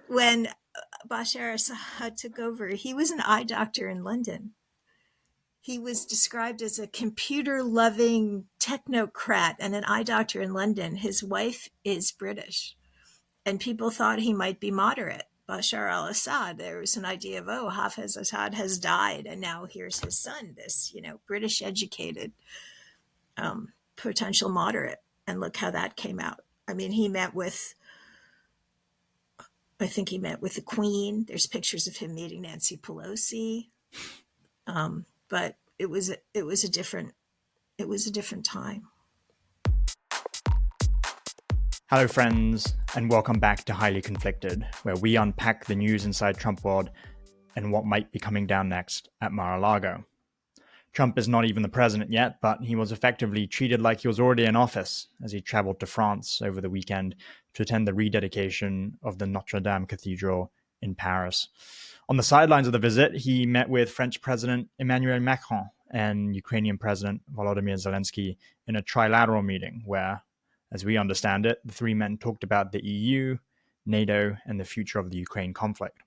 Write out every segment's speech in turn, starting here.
When Bashar al-Assad took over, he was an eye doctor in London. He was described as a computer-loving technocrat and an eye doctor in London. His wife is British, and people thought he might be moderate. Bashar al-Assad, there was an idea of, oh, Hafez Assad has died, and now here's his son, this, British educated potential moderate. And look how that came out. I mean, I think he met with the Queen. There's pictures of him meeting Nancy Pelosi. But it was a different time. Hello, friends, and welcome back to Highly Conflicted, where we unpack the news inside Trump world and what might be coming down next at Mar-a-Lago. Trump is not even the president yet, but he was effectively treated like he was already in office as he traveled to France over the weekend to attend the rededication of the Notre Dame Cathedral in Paris. On the sidelines of the visit, he met with French President Emmanuel Macron and Ukrainian President Volodymyr Zelensky in a trilateral meeting where, as we understand it, the three men talked about the EU, NATO, and the future of the Ukraine conflict.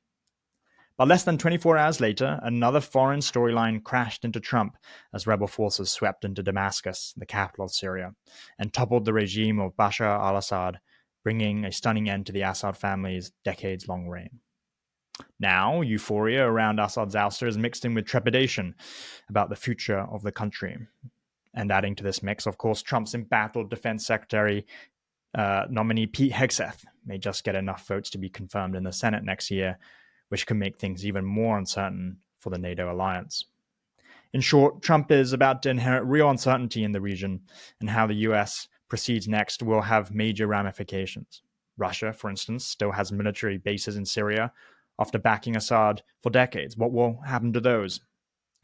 But less than 24 hours later, another foreign storyline crashed into Trump as rebel forces swept into Damascus, the capital of Syria, and toppled the regime of Bashar al-Assad, bringing a stunning end to the Assad family's decades-long reign. Now, euphoria around Assad's ouster is mixed in with trepidation about the future of the country. And adding to this mix, of course, Trump's embattled Defense Secretary nominee Pete Hegseth may just get enough votes to be confirmed in the Senate next year, which can make things even more uncertain for the NATO alliance. In short, Trump is about to inherit real uncertainty in the region, and how the US proceeds next will have major ramifications. Russia, for instance, still has military bases in Syria after backing Assad for decades. What will happen to those?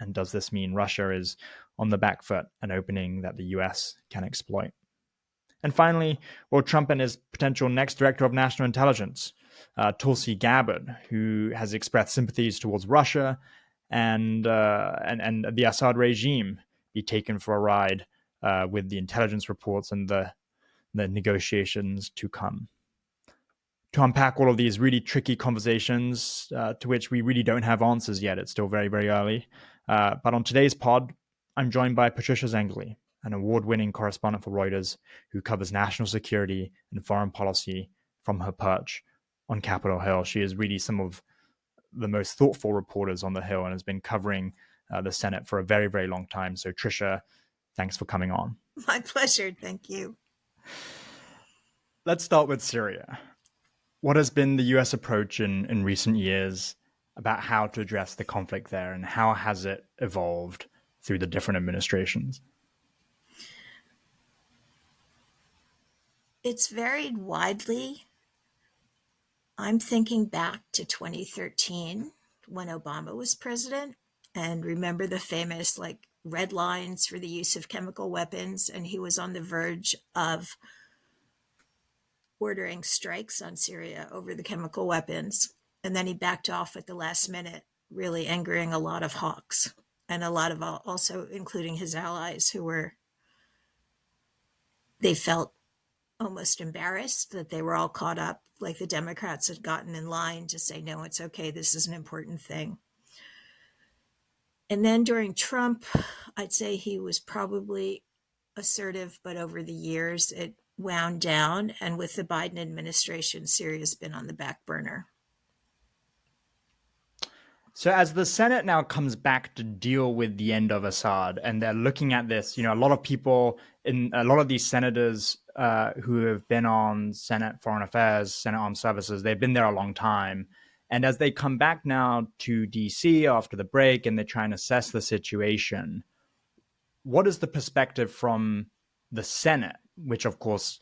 And does this mean Russia is on the back foot, an opening that the US can exploit? And finally, will Trump and his potential next director of national intelligence, Tulsi Gabbard, who has expressed sympathies towards Russia and the Assad regime, be taken for a ride with the intelligence reports and the negotiations to come? To unpack all of these really tricky conversations to which we really don't have answers yet, it's still very, very early. But on today's pod, I'm joined by Patricia Zengerle, an award-winning correspondent for Reuters who covers national security and foreign policy from her perch on Capitol Hill. She is really some of the most thoughtful reporters on the Hill and has been covering the Senate for a very, very long time. So, Tricia, thanks for coming on. My pleasure. Thank you. Let's start with Syria. What has been the US approach in recent years about how to address the conflict there, and how has it evolved through the different administrations? It's varied widely. I'm thinking back to 2013 when Obama was president, and remember the famous red lines for the use of chemical weapons, and he was on the verge of ordering strikes on Syria over the chemical weapons. And then he backed off at the last minute, really angering a lot of hawks, and a lot of also including his allies they felt almost embarrassed that they were all caught up, like the Democrats had gotten in line to say, no, it's okay, this is an important thing. And then during Trump, I'd say he was probably assertive, but over the years it wound down. And with the Biden administration, Syria's been on the back burner. So as the Senate now comes back to deal with the end of Assad, and they're looking at this, a lot of people a lot of these senators who have been on Senate Foreign Affairs, Senate Armed Services, they've been there a long time. And as they come back now to DC after the break and they try and assess the situation, what is the perspective from the Senate, which of course,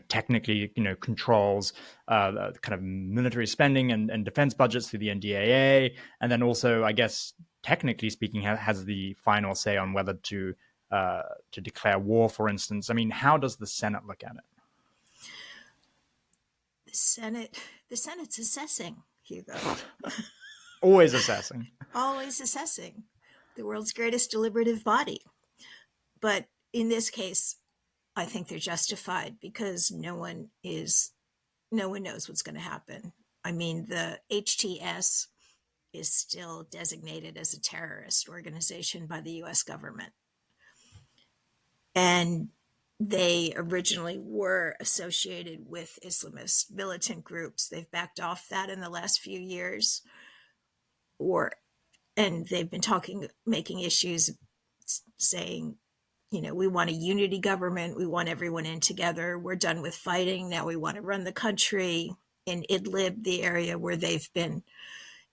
technically, controls kind of military spending and defense budgets through the NDAA, and then also, I guess, technically speaking, has the final say on whether to declare war, for instance. I mean, how does the Senate look at it? The Senate's assessing, Hugo. Always assessing. Always assessing. The world's greatest deliberative body. But in this case, I think they're justified because no one knows what's going to happen. I mean, the HTS is still designated as a terrorist organization by the US government. And they originally were associated with Islamist militant groups. They've backed off that in the last few years, and they've been making issues saying, we want a unity government. We want everyone in together. We're done with fighting. Now we want to run the country. In Idlib, the area where they've been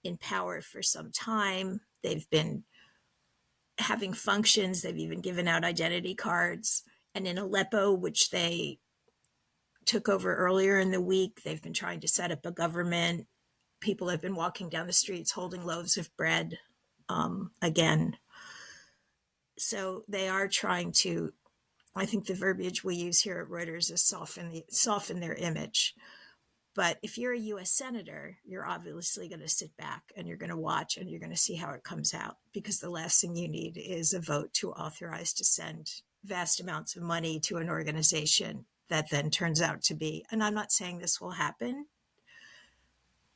in power for some time, they've been having functions. They've even given out identity cards. And in Aleppo, which they took over earlier in the week, they've been trying to set up a government. People have been walking down the streets holding loaves of bread again. So they are trying to, I think the verbiage we use here at Reuters is soften their image. But if you're a US senator, you're obviously going to sit back and you're going to watch and you're going to see how it comes out, because the last thing you need is a vote to authorize to send vast amounts of money to an organization that then turns out to be, and I'm not saying this will happen,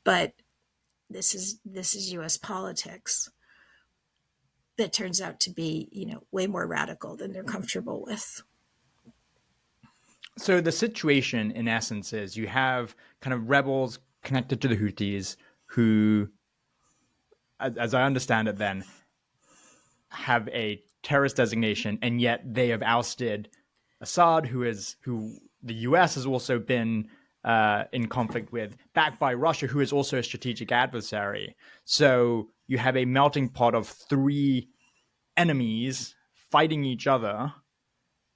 but this is US politics that turns out to be, way more radical than they're comfortable with. So the situation, in essence, is you have kind of rebels connected to the Houthis who, as I understand it, then have a terrorist designation, and yet they have ousted Assad, who the US has also been in conflict with, backed by Russia, who is also a strategic adversary. So you have a melting pot of three enemies fighting each other,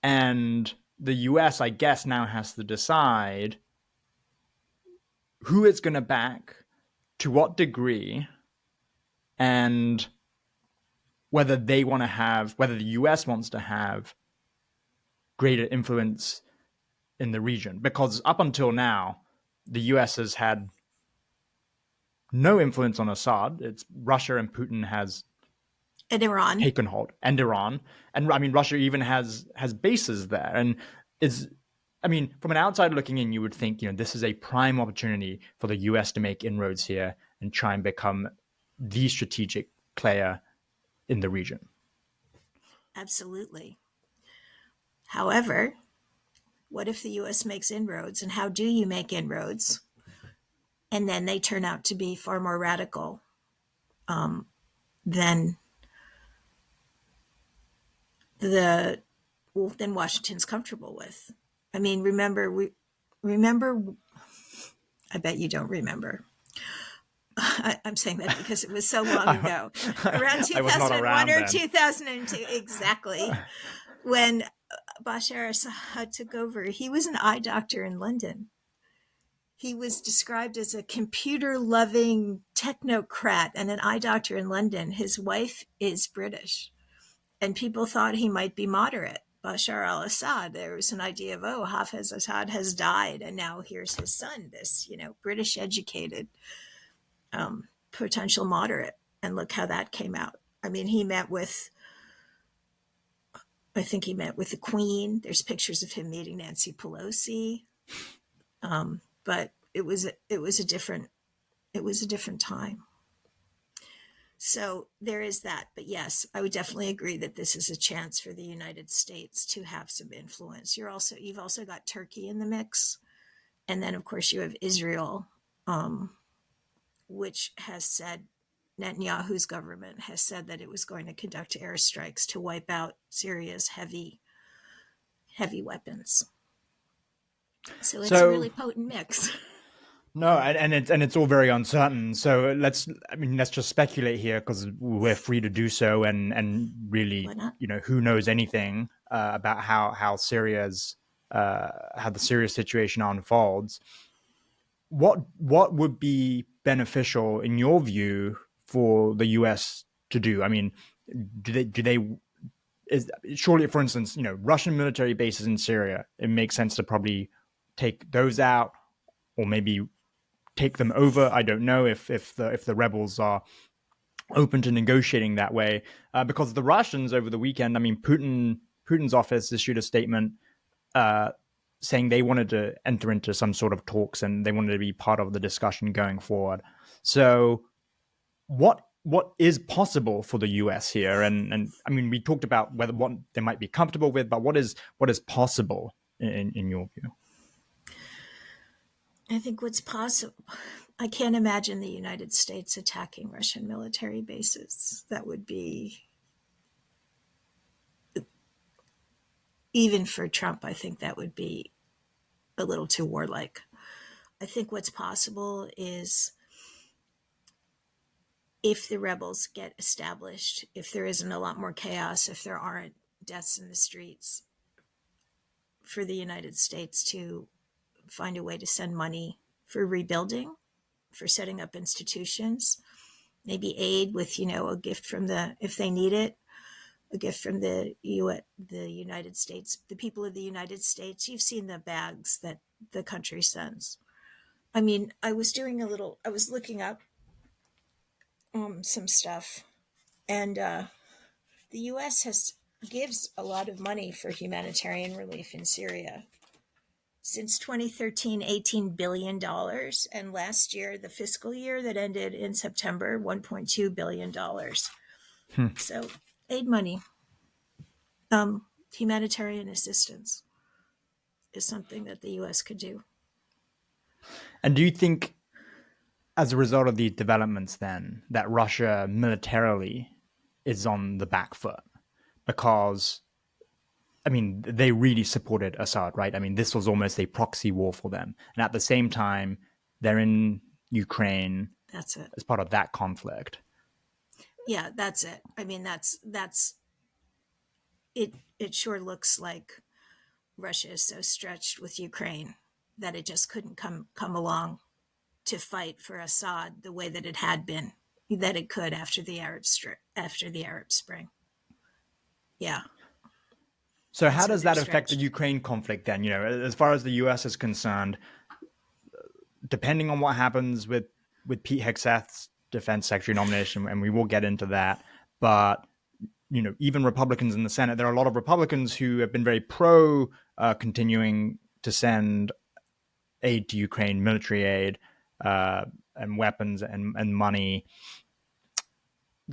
and the US, I guess, now has to decide who it's going to back, to what degree, and whether the US wants to have greater influence in the region. Because up until now, the US has had no influence on Assad. It's Russia and Putin has And Iran. taken hold, and Iran. And I mean, Russia even has bases there. And from an outsider looking in, you would think, this is a prime opportunity for the US to make inroads here and try and become the strategic player in the region. Absolutely. However, what if the US makes inroads, and how do you make inroads? And then they turn out to be far more radical than than Washington's comfortable with. I mean, remember, I bet you don't remember. I'm saying that because it was so long ago. Around 2001 or 2002, exactly. When Bashar al-Assad took over, he was an eye doctor in London. He was described as a computer-loving technocrat and an eye doctor in London. His wife is British, and people thought he might be moderate. Bashar al-Assad, there was an idea of, Hafez Assad has died, and now here's his son, this, British-educated potential moderate. And look how that came out. I mean, I think he met with the Queen. There's pictures of him meeting Nancy Pelosi. But it was a different time. So there is that. But yes, I would definitely agree that this is a chance for the United States to have some influence. You've also got Turkey in the mix. And then, of course, you have Israel, which has said, Netanyahu's government has said that it was going to conduct airstrikes to wipe out Syria's heavy weapons. So it's a really potent mix. No, and it's all very uncertain. So let's just speculate here, because we're free to do so, and really, who knows anything about how the Syria situation unfolds. What would be beneficial in your view for the US to do? I mean, surely, for instance, Russian military bases in Syria, it makes sense to probably take those out, or maybe take them over. I don't know if the rebels are open to negotiating that way, because the Russians over the weekend, Putin's office issued a statement saying they wanted to enter into some sort of talks and they wanted to be part of the discussion going forward. So what is possible for the US here? And I mean, we talked about whether what they might be comfortable with, but what is possible in your view? I think what's possible, I can't imagine the United States attacking Russian military bases. That would be, even for Trump, I think that would be a little too warlike. I think what's possible is if the rebels get established, if there isn't a lot more chaos, if there aren't deaths in the streets, for the United States to find a way to send money for rebuilding, for setting up institutions, maybe aid with, a gift from the, if they need it, a gift from the United States, the people of the United States. You've seen the bags that the country sends. I mean, I was looking up some stuff, and the U.S. gives a lot of money for humanitarian relief in Syria. Since 2013, $18 billion. And last year, the fiscal year that ended in September, $1.2 billion. Hmm. So aid money, humanitarian assistance is something that the U.S. could do. And do you think, as a result of these developments, then, that Russia militarily is on the back foot? Because, I mean, they really supported Assad, right? I mean, this was almost a proxy war for them. And at the same time, they're in Ukraine. That's it. As part of that conflict. Yeah, that's it. I mean, that's it. It sure looks like Russia is so stretched with Ukraine that it just couldn't come along to fight for Assad the way that it had been, that it could after the Arab Spring. Yeah. So And how so does they're that affect the stretched. Ukraine conflict then? As far as the US is concerned, depending on what happens with Pete Hegseth's defense secretary nomination, and we will get into that, but even Republicans in the Senate, there are a lot of Republicans who have been very pro continuing to send aid to Ukraine, military aid, and weapons and money.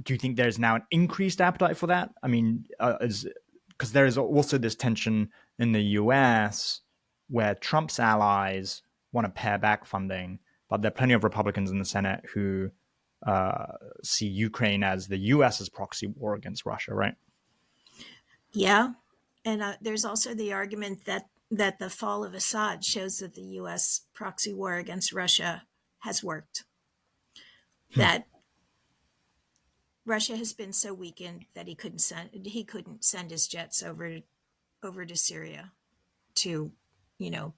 Do you think there's now an increased appetite for that? I mean, because there is also this tension in the US where Trump's allies want to pare back funding, but there are plenty of Republicans in the Senate who see Ukraine as the US's proxy war against Russia, right? Yeah. And there's also the argument that the fall of Assad shows that the U.S. proxy war against Russia has worked. That Russia has been so weakened that he couldn't send his jets over to Syria to,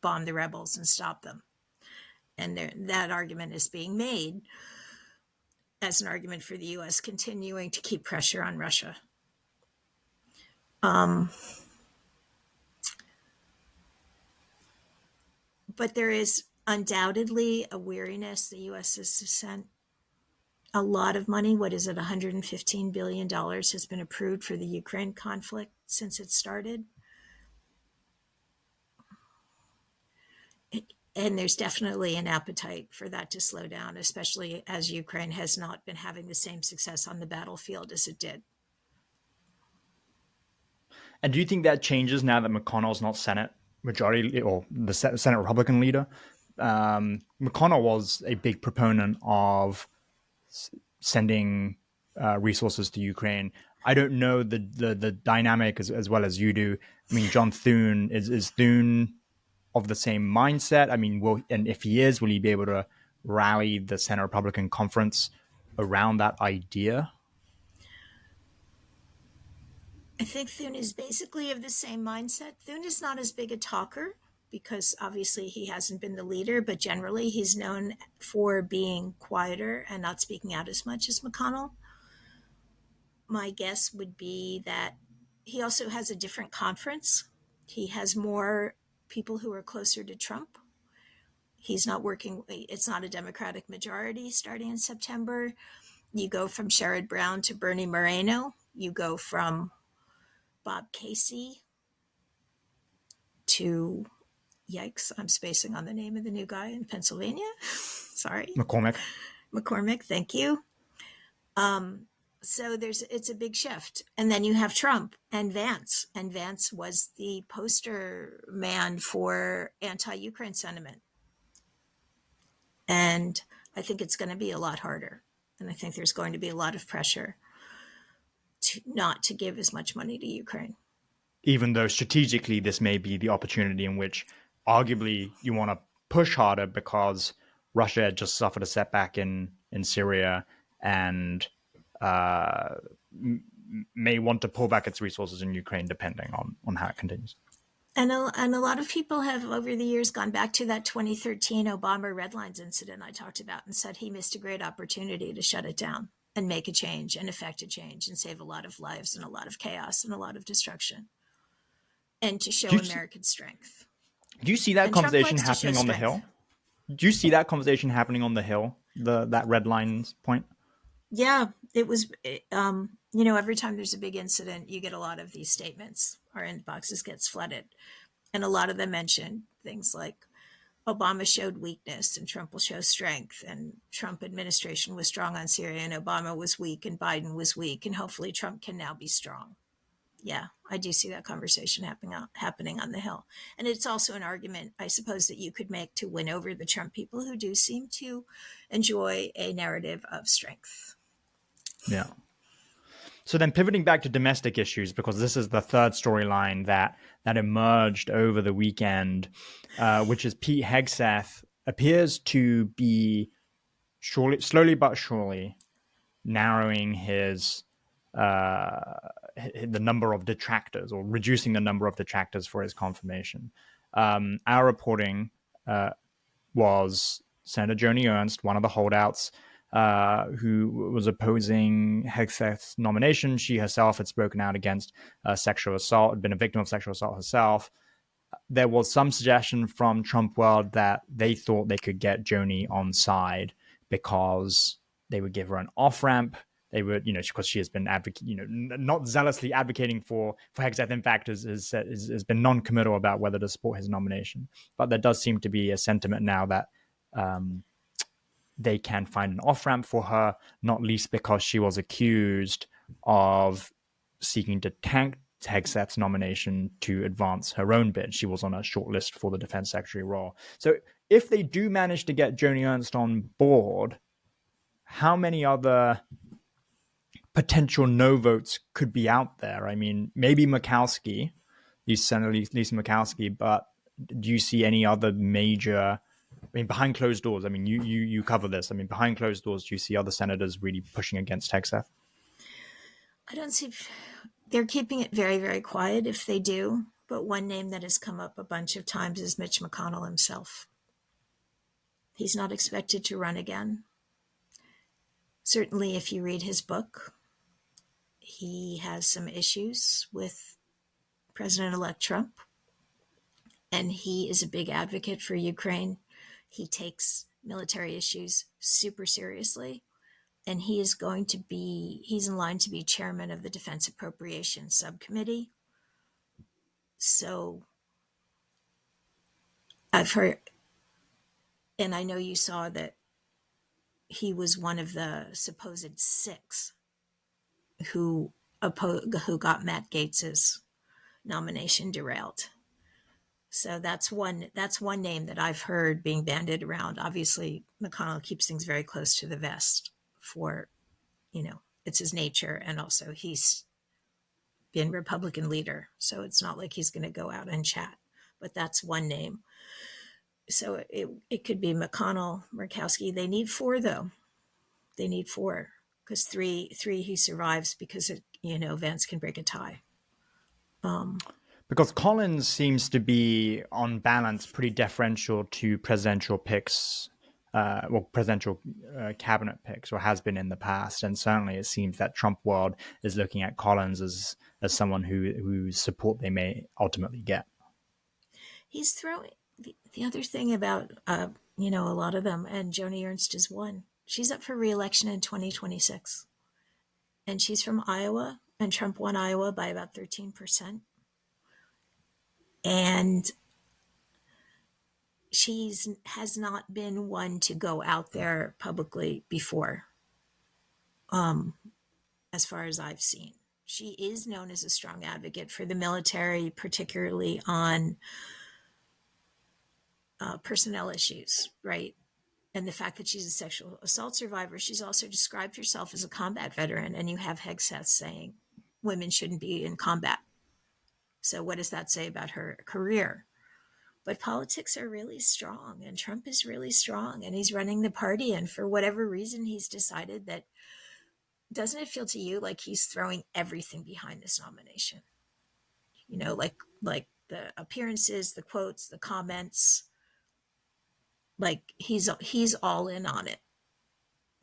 bomb the rebels and stop them. And that argument is being made as an argument for the U.S. continuing to keep pressure on Russia. But there is undoubtedly a weariness. The U.S. has sent a lot of money. What is it? $115 billion has been approved for the Ukraine conflict since it started. And there's definitely an appetite for that to slow down, especially as Ukraine has not been having the same success on the battlefield as it did. And do you think that changes now that McConnell's not Senate majority or the Senate Republican leader? McConnell was a big proponent of sending resources to Ukraine. I don't know the dynamic as well as you do. I mean, John Thune is Thune of the same mindset? I mean, and if he is, will he be able to rally the Senate Republican conference around that idea? I think Thune is basically of the same mindset. Thune is not as big a talker because obviously he hasn't been the leader, but generally he's known for being quieter and not speaking out as much as McConnell. My guess would be that he also has a different conference. He has more people who are closer to Trump. He's not working, it's not a Democratic majority starting in September. You go from Sherrod Brown to Bernie Moreno. You go from Bob Casey to Yikes, I'm spacing on the name of the new guy in Pennsylvania. Sorry. McCormick, thank you. So it's a big shift. And then you have Trump and Vance. And Vance was the poster man for anti-Ukraine sentiment. And I think it's going to be a lot harder. And I think there's going to be a lot of pressure not to give as much money to Ukraine. Even though strategically this may be the opportunity in which arguably you want to push harder because Russia had just suffered a setback in Syria and may want to pull back its resources in Ukraine depending on how it continues. And a lot of people have over the years gone back to that 2013 Obama Red Lines incident I talked about and said he missed a great opportunity to shut it down and make a change and effect a change and save a lot of lives and a lot of chaos and a lot of destruction and to show American strength. Do you see that conversation happening on the Hill? Do you see that conversation happening on the Hill, that red lines point? Yeah, it was, every time there's a big incident, you get a lot of these statements. Our inboxes gets flooded. And a lot of them mention things like Obama showed weakness and Trump will show strength. And Trump administration was strong on Syria and Obama was weak and Biden was weak. And hopefully Trump can now be strong. Yeah, I do see that conversation happening on the Hill. And it's also an argument, I suppose, that you could make to win over the Trump people who do seem to enjoy a narrative of strength. Yeah. So then pivoting back to domestic issues, because this is the third storyline that emerged over the weekend, which is Pete Hegseth appears to be slowly but surely narrowing the number of detractors or reducing the number of detractors for his confirmation. Our reporting was Senator Joni Ernst, one of the holdouts, who was opposing Hegseth's nomination. She herself had spoken out against sexual assault, had been a victim of sexual assault herself. There was some suggestion from Trump world that they thought they could get Joni on side because they would give her an off-ramp. They would, because she has been not zealously advocating for Hegseth. In fact, has been non-committal about whether to support his nomination. But there does seem to be a sentiment now that they can find an off-ramp for her, not least because she was accused of seeking to tank Hegseth's nomination to advance her own bid. She was on a short list for the defense secretary role. So if they do manage to get Joni Ernst on board, how many other potential no votes could be out there? I mean, maybe Murkowski, Senator Lisa Murkowski, but do you see any other major... I mean, behind closed doors, I mean, you cover this. I mean, behind closed doors, do you see other senators really pushing against Hegseth? I don't see... They're keeping it very, very quiet if they do. But one name that has come up a bunch of times is Mitch McConnell himself. He's not expected to run again. Certainly, if you read his book, he has some issues with President-elect Trump. And he is a big advocate for Ukraine. He takes military issues super seriously. And he's in line to be chairman of the Defense Appropriations Subcommittee. So I've heard, and I know you saw that he was one of the supposed 6 who got Matt Gaetz's nomination derailed. So that's one name that I've heard being bandied around. Obviously, McConnell keeps things very close to the vest for, it's his nature. And also he's been Republican leader. So it's not like he's going to go out and chat, but that's one name. So it could be McConnell, Murkowski. They need 4 though. They need 4 because three he survives because Vance can break a tie. Because Collins seems to be, on balance, pretty deferential to presidential picks, presidential cabinet picks, or has been in the past. And certainly it seems that Trump world is looking at Collins as someone whose support they may ultimately get. He's throwing... The other thing about, a lot of them, and Joni Ernst is one, she's up for re-election in 2026. And she's from Iowa, and Trump won Iowa by about 13%. And has not been one to go out there publicly before, as far as I've seen. She is known as a strong advocate for the military, particularly on personnel issues, right? And the fact that she's a sexual assault survivor, she's also described herself as a combat veteran. And you have Hegseth saying women shouldn't be in combat. So what does that say about her career? But politics are really strong, and Trump is really strong, and he's running the party. And for whatever reason, he's decided that, doesn't it feel to you like he's throwing everything behind this nomination? You know, like the appearances, the quotes, the comments, like he's all in on it.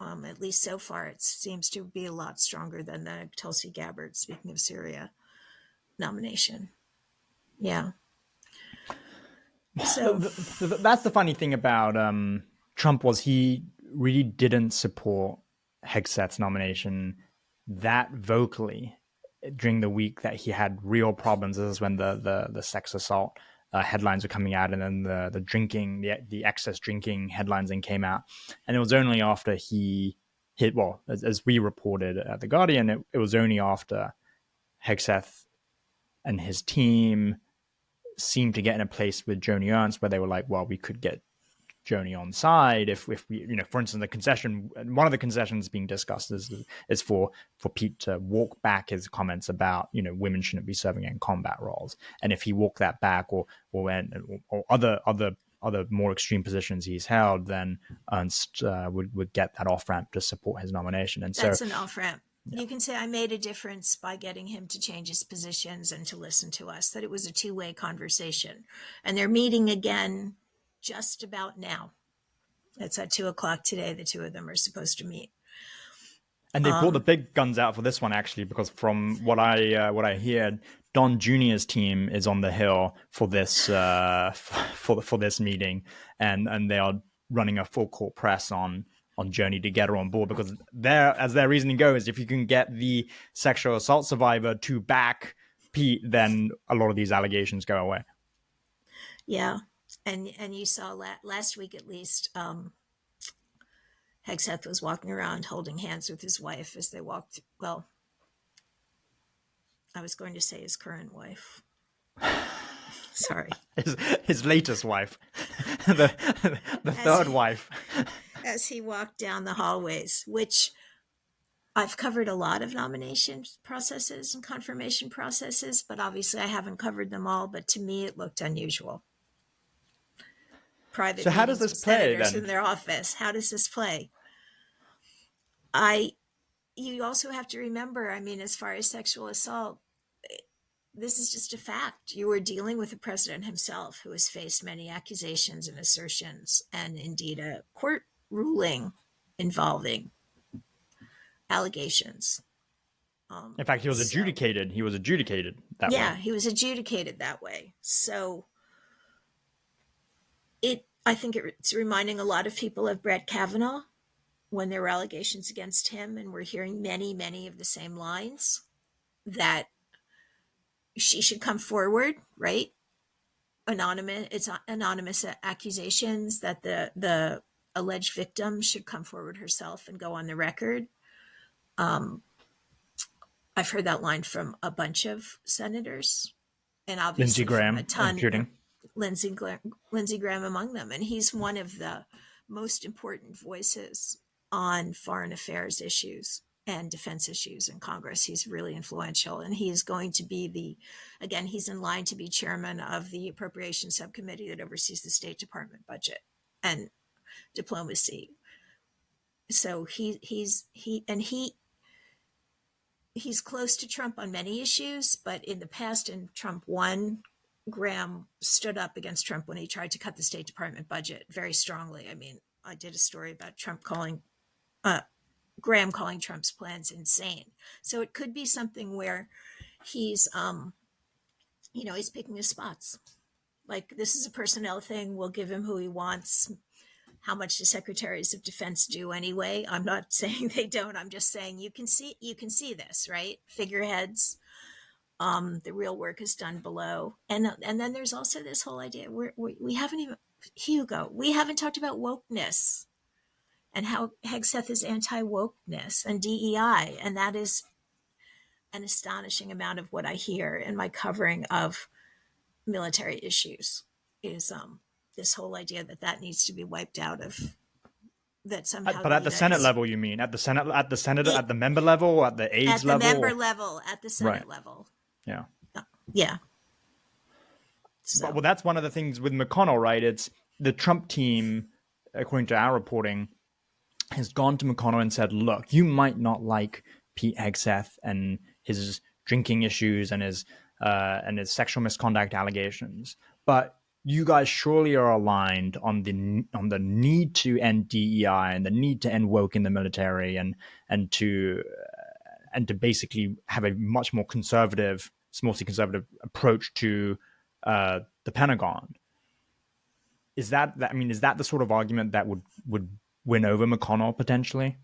At least so far, it seems to be a lot stronger than the Tulsi Gabbard, speaking of Syria, nomination. Yeah. So that's the funny thing about Trump, was he really didn't support Hegseth's nomination that vocally during the week that he had real problems. This is when the sex assault headlines were coming out, and then the drinking, the excess drinking headlines then came out. And it was only after he hit, well, as we reported at The Guardian, it was only after Hegseth and his team seemed to get in a place with Joni Ernst where they were like, well, we could get Joni on side if we, you know, for instance, one of the concessions being discussed is for Pete to walk back his comments about, you know, women shouldn't be serving in combat roles. And if he walked that back or other more extreme positions he's held, then Ernst would get that off ramp to support his nomination. And that's an off ramp. Yeah. You can say I made a difference by getting him to change his positions and to listen to us, that it was a two-way conversation. And they're meeting again just about now. It's at 2:00 today. The two of them are supposed to meet. And they brought the big guns out for this one, actually, because from what I hear, Don Jr.'s team is on the Hill for this for this meeting, and they are running a full court press on Joni to get her on board, because their reasoning goes, if you can get the sexual assault survivor to back Pete, then a lot of these allegations go away. Yeah, and you saw last week at least, Hegseth was walking around holding hands with his wife as they walked. Well, I was going to say his current wife. Sorry. His latest wife. the third wife. As he walked down the hallways, which I've covered a lot of nomination processes and confirmation processes, but obviously I haven't covered them all. But to me, it looked unusual. Private so how does this play then? In their office. How does this play? You also have to remember, I mean, as far as sexual assault, this is just a fact. You are dealing with the president himself, who has faced many accusations and assertions, and indeed a court ruling involving allegations. In fact, he was adjudicated. He was adjudicated that way. Yeah, he was adjudicated that way. So I think it's reminding a lot of people of Brett Kavanaugh when there were allegations against him, and we're hearing many, many of the same lines, that she should come forward, right? It's anonymous accusations, that the alleged victim should come forward herself and go on the record. I've heard that line from a bunch of senators, and obviously Lindsey Graham, from a ton. Lindsey Graham among them, and he's one of the most important voices on foreign affairs issues and defense issues in Congress. He's really influential, and he is going to be he's in line to be chairman of the Appropriations Subcommittee that oversees the State Department budget and diplomacy. So he's close to Trump on many issues, but in the past, and Trump won, Graham stood up against Trump when he tried to cut the State Department budget very strongly. I mean, I did a story about Graham calling Trump's plans insane. So it could be something where he's, he's picking his spots. Like, this is a personnel thing. We'll give him who he wants. How much do secretaries of defense do anyway? I'm not saying they don't. I'm just saying you can see this, right? Figureheads. The real work is done below, and then there's also this whole idea we haven't even. Hugo, we haven't talked about wokeness and how Hegseth is anti-wokeness and DEI, and that is an astonishing amount of what I hear in my covering of military issues is this whole idea that that needs to be wiped out of that somehow But the at the United Senate States level, you mean at the Senate, it, at the member level, at the aides at the level? member level, at the Right. Senate level. Yeah. Yeah. But So well, that's one of the things with McConnell, right? It's the Trump team, according to our reporting, has gone to McConnell and said, "Look, you might not like Pete Hegseth and his drinking issues and his sexual misconduct allegations, but you guys surely are aligned on the need to end DEI and the need to end woke in the military and to basically have a much more conservative, mostly conservative approach to the Pentagon." Is that I mean, is that the sort of argument that would win over McConnell potentially?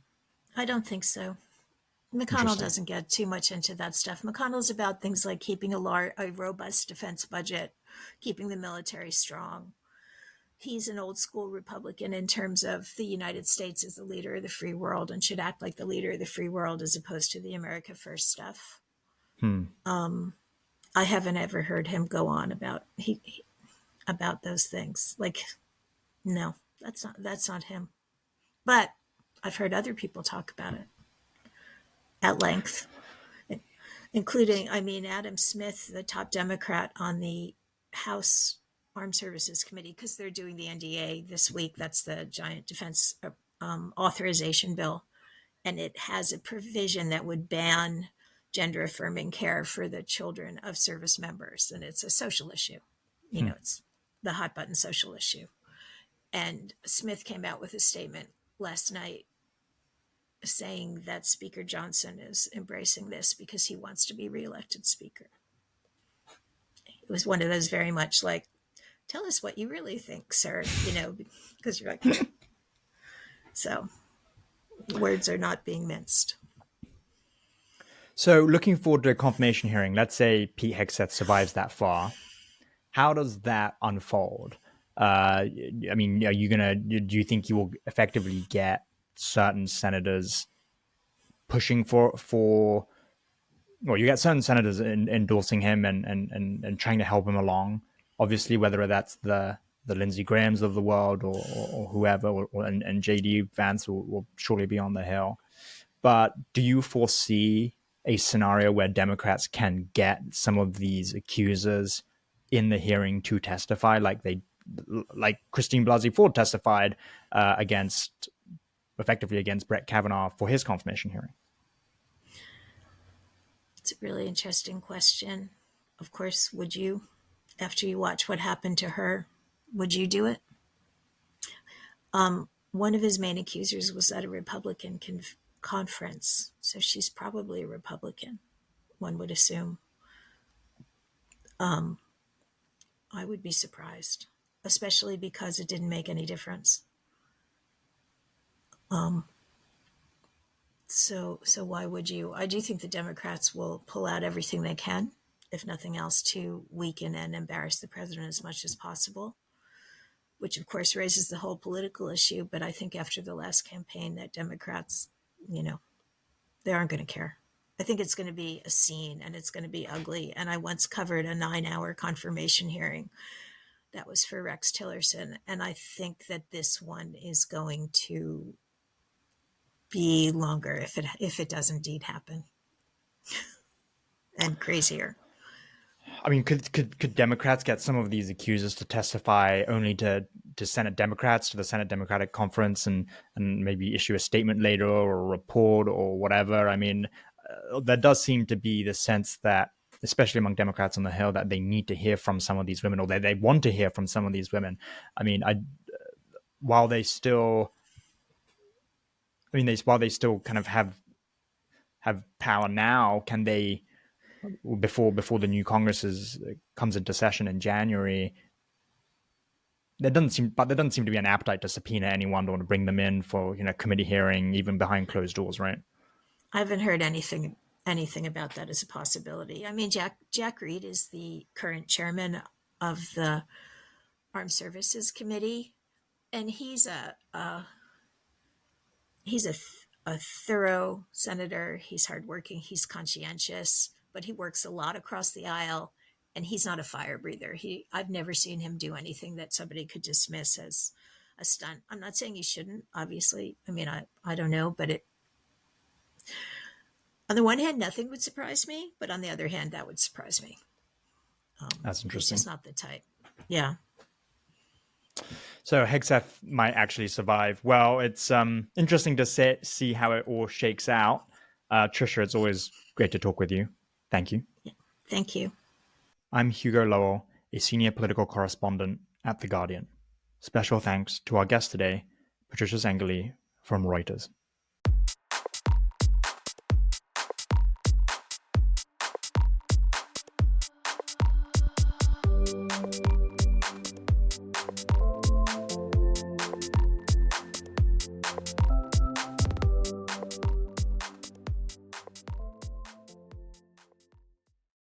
I don't think so. McConnell Interesting. doesn't get too much into that stuff. McConnell's about things like keeping a robust defense budget, keeping the military strong. He's an old school Republican in terms of the United States as the leader of the free world and should act like the leader of the free world as opposed to the America First stuff. Hmm. I haven't ever heard him go on about those things. Like, no, that's not him. But I've heard other people talk about it at length, including, I mean, Adam Smith, the top Democrat on the House Armed Services Committee, because they're doing the NDA this week. That's the giant defense authorization bill. And it has a provision that would ban gender affirming care for the children of service members. And it's a social issue. Hmm. It's the hot button social issue. And Smith came out with a statement last night saying that Speaker Johnson is embracing this because he wants to be reelected Speaker. It was one of those very much like, tell us what you really think, sir, because you're like, so words are not being minced. So, looking forward to a confirmation hearing. Let's say Pete Hegseth survives that far. How does that unfold? I mean, are you gonna? Do you think you will effectively get certain senators pushing for? Well, you get certain senators endorsing him and trying to help him along. Obviously, whether that's the Lindsey Grahams of the world or whoever, and JD Vance will surely be on the hill. But do you foresee a scenario where Democrats can get some of these accusers in the hearing to testify, like Christine Blasey Ford testified effectively against Brett Kavanaugh for his confirmation hearing? It's a really interesting question. Of course, would you, after you watch what happened to her, would you do it? One of his main accusers was at a Republican conference, so she's probably a Republican, one would assume. I would be surprised, especially because it didn't make any difference. So why would you? I do think the Democrats will pull out everything they can, if nothing else, to weaken and embarrass the president as much as possible, which of course raises the whole political issue. But I think after the last campaign that Democrats, they aren't going to care. I think it's going to be a scene and it's going to be ugly. And I once covered a 9-hour confirmation hearing that was for Rex Tillerson. And I think that this one is going to be longer if it does indeed happen, and crazier. I mean, could Democrats get some of these accusers to testify only to Senate Democrats, to the Senate Democratic Conference, and maybe issue a statement later or a report or whatever? I mean, there does seem to be the sense that, especially among Democrats on the Hill, that they need to hear from some of these women, or they want to hear from some of these women. I mean, while they still, while they still kind of have power now, can they, before the new Congress comes into session in January, there doesn't seem to be an appetite to subpoena anyone or to bring them in for committee hearing, even behind closed doors, right? I haven't heard anything about that as a possibility. I mean, Jack Reed is the current chairman of the Armed Services Committee, and he's a thorough senator. He's hardworking. He's conscientious, but he works a lot across the aisle, and he's not a fire breather. I've never seen him do anything that somebody could dismiss as a stunt. I'm not saying he shouldn't, obviously. I mean, I don't know, but on the one hand, nothing would surprise me, but on the other hand, that would surprise me. That's He's interesting. just not the type. Yeah. So Hegseth might actually survive. Well, it's interesting to see how it all shakes out. Trisha, it's always great to talk with you. Thank you. Yeah. Thank you. I'm Hugo Lowell, a senior political correspondent at The Guardian. Special thanks to our guest today, Patricia Zengerle from Reuters.